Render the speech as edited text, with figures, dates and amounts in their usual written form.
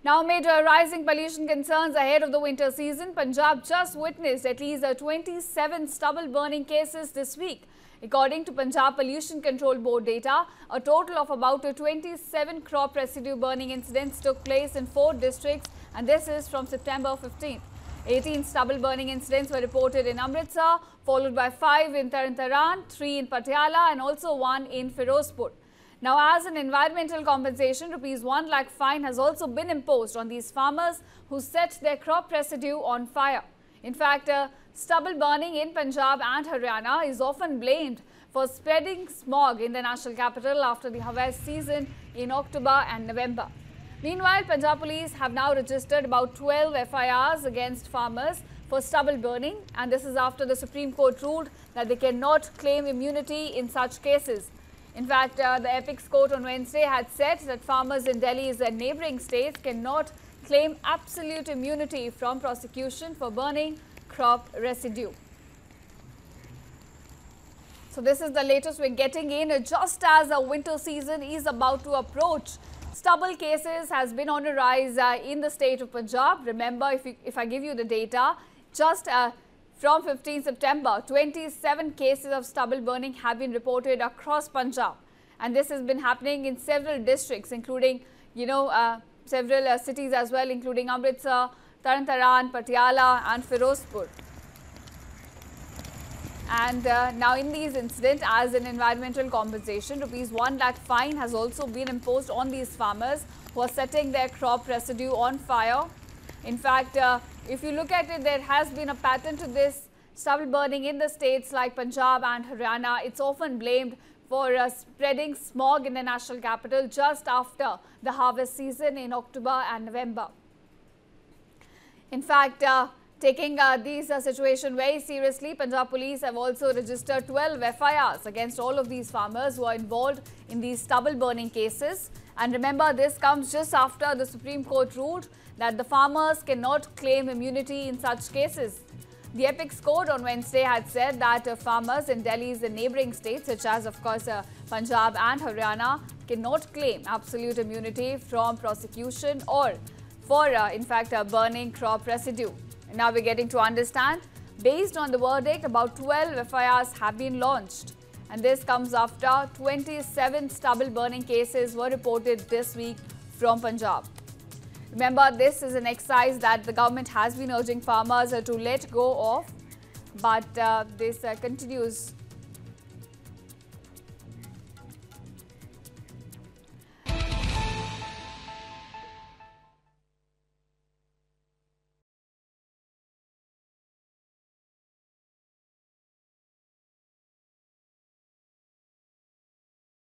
Now, amid rising pollution concerns ahead of the winter season, Punjab just witnessed at least 27 stubble burning cases this week. According to Punjab Pollution Control Board data, a total of about 27 crop residue burning incidents took place in 4 districts, and this is from September 15th. 18 stubble burning incidents were reported in Amritsar, followed by 5 in Taran Taran, 3 in Patiala and also 1 in Firozpur. Now, as an environmental compensation, ₹1 lakh fine has also been imposed on these farmers who set their crop residue on fire. In fact, stubble burning in Punjab and Haryana is often blamed for spreading smog in the national capital after the harvest season in October and November. Meanwhile, Punjab police have now registered about 12 FIRs against farmers for stubble burning, and this is after the Supreme Court ruled that they cannot claim immunity in such cases. In fact, the Apex Court on Wednesday had said that farmers in Delhi's and neighbouring states cannot claim absolute immunity from prosecution for burning crop residue. So this is the latest we're getting in just as the winter season is about to approach. Stubble cases has been on a rise in the state of Punjab. Remember, if I give you the data, just from 15 September, 27 cases of stubble burning have been reported across Punjab. And this has been happening in several districts, including, several cities as well, including Amritsar, Taran Taran, Patiala and Firozpur. And now in these incidents, as an environmental compensation, ₹1 lakh fine has also been imposed on these farmers who are setting their crop residue on fire. In fact, if you look at it, there has been a pattern to this stubble burning in the states like Punjab and Haryana. It's often blamed for spreading smog in the national capital just after the harvest season in October and November. In fact, taking these situation very seriously, Punjab police have also registered 12 FIRs against all of these farmers who are involved in these stubble burning cases. And remember, this comes just after the Supreme Court ruled that the farmers cannot claim immunity in such cases. The Apex Court on Wednesday had said that farmers in Delhi's and neighbouring states, such as, of course, Punjab and Haryana, cannot claim absolute immunity from prosecution or for, in fact, burning crop residue. And now we're getting to understand, based on the verdict, about 12 FIRs have been launched. And this comes after 27 stubble burning cases were reported this week from Punjab. Remember, this is an exercise that the government has been urging farmers to let go of, but this continues